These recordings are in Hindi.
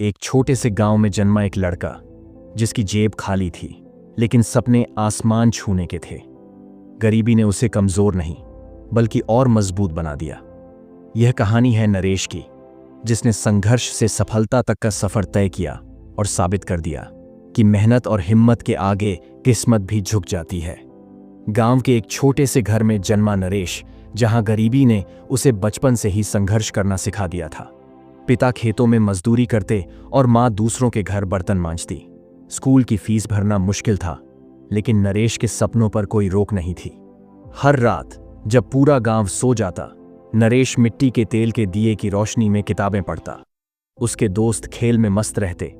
एक छोटे से गांव में जन्मा एक लड़का जिसकी जेब खाली थी लेकिन सपने आसमान छूने के थे। गरीबी ने उसे कमजोर नहीं बल्कि और मजबूत बना दिया। यह कहानी है नरेश की, जिसने संघर्ष से सफलता तक का सफर तय किया और साबित कर दिया कि मेहनत और हिम्मत के आगे किस्मत भी झुक जाती है। गांव के एक छोटे से घर में जन्मा नरेश, जहां गरीबी ने उसे बचपन से ही संघर्ष करना सिखा दिया था। पिता खेतों में मजदूरी करते और मां दूसरों के घर बर्तन मांजती। स्कूल की फीस भरना मुश्किल था, लेकिन नरेश के सपनों पर कोई रोक नहीं थी। हर रात जब पूरा गांव सो जाता, नरेश मिट्टी के तेल के दिए की रोशनी में किताबें पढ़ता। उसके दोस्त खेल में मस्त रहते,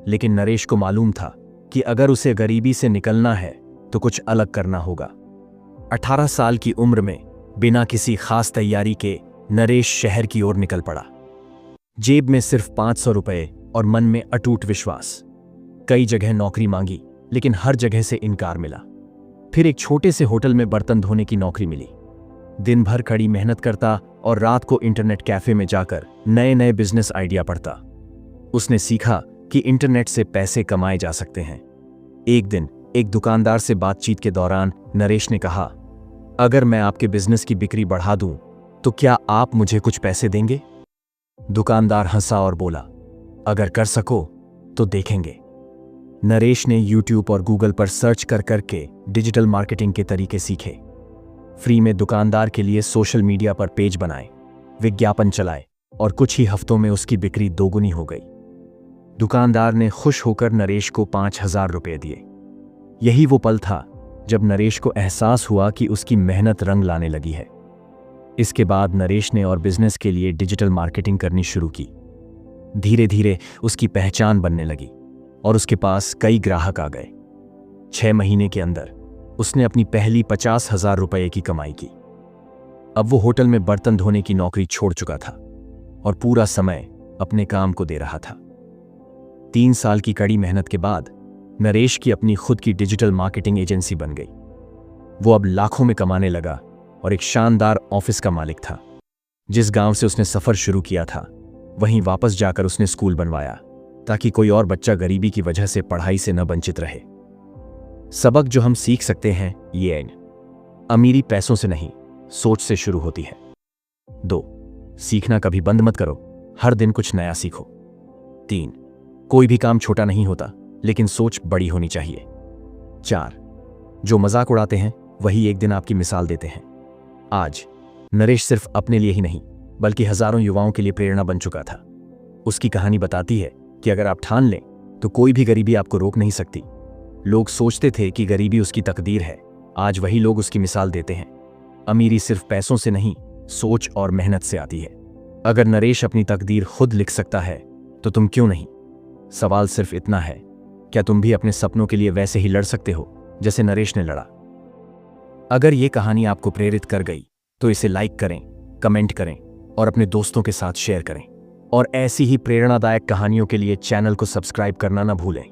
लेकिन नरेश को मालूम था कि अगर उसे गरीबी से निकलना है तो कुछ अलग करना होगा। 18 साल की उम्र में बिना किसी खास तैयारी के नरेश शहर की ओर निकल पड़ा। जेब में सिर्फ 500 रुपए और मन में अटूट विश्वास। कई जगह नौकरी मांगी, लेकिन हर जगह से इनकार मिला। फिर एक छोटे से होटल में बर्तन धोने की नौकरी मिली। दिन भर कड़ी मेहनत करता और रात को इंटरनेट कैफे में जाकर नए नए बिजनेस आइडिया पढ़ता। उसने सीखा कि इंटरनेट से पैसे कमाए जा सकते हैं। एक दिन एक दुकानदार से बातचीत के दौरान नरेश ने कहा, अगर मैं आपके बिजनेस की बिक्री बढ़ा दूं तो क्या आप मुझे कुछ पैसे देंगे? दुकानदार हंसा और बोला, अगर कर सको तो देखेंगे। नरेश ने YouTube और Google पर सर्च कर करके डिजिटल मार्केटिंग के तरीके सीखे। फ्री में दुकानदार के लिए सोशल मीडिया पर पेज बनाए, विज्ञापन चलाए और कुछ ही हफ्तों में उसकी बिक्री दोगुनी हो गई। दुकानदार ने खुश होकर नरेश को 5,000 रुपए दिए। यही वो पल था जब नरेश को एहसास हुआ कि उसकी मेहनत रंग लाने लगी है। इसके बाद नरेश ने और बिजनेस के लिए डिजिटल मार्केटिंग करनी शुरू की। धीरे धीरे उसकी पहचान बनने लगी और उसके पास कई ग्राहक आ गए। 6 महीने के अंदर उसने अपनी पहली 50,000 रुपए की कमाई की। अब वो होटल में बर्तन धोने की नौकरी छोड़ चुका था और पूरा समय अपने काम को दे रहा था। 3 साल की कड़ी मेहनत के बाद नरेश की अपनी खुद की डिजिटल मार्केटिंग एजेंसी बन गई। वो अब लाखों में कमाने लगा और एक शानदार ऑफिस का मालिक था। जिस गांव से उसने सफर शुरू किया था, वहीं वापस जाकर उसने स्कूल बनवाया ताकि कोई और बच्चा गरीबी की वजह से पढ़ाई से न वंचित रहे। सबक जो हम सीख सकते हैं ये है, अमीरी पैसों से नहीं, सोच से शुरू होती है। 2, सीखना कभी बंद मत करो, हर दिन कुछ नया सीखो। 3, कोई भी काम छोटा नहीं होता, लेकिन सोच बड़ी होनी चाहिए। 4, जो मजाक उड़ाते हैं वही एक दिन आपकी मिसाल देते हैं। आज नरेश सिर्फ अपने लिए ही नहीं बल्कि हजारों युवाओं के लिए प्रेरणा बन चुका था। उसकी कहानी बताती है कि अगर आप ठान लें तो कोई भी गरीबी आपको रोक नहीं सकती। लोग सोचते थे कि गरीबी उसकी तकदीर है, आज वही लोग उसकी मिसाल देते हैं। अमीरी सिर्फ पैसों से नहीं, सोच और मेहनत से आती है। अगर नरेश अपनी तकदीर खुद लिख सकता है तो तुम क्यों नहीं? सवाल सिर्फ इतना है, क्या तुम भी अपने सपनों के लिए वैसे ही लड़ सकते हो जैसे नरेश ने लड़ा? अगर ये कहानी आपको प्रेरित कर गई तो इसे लाइक करें, कमेंट करें और अपने दोस्तों के साथ शेयर करें। और ऐसी ही प्रेरणादायक कहानियों के लिए चैनल को सब्सक्राइब करना ना भूलें।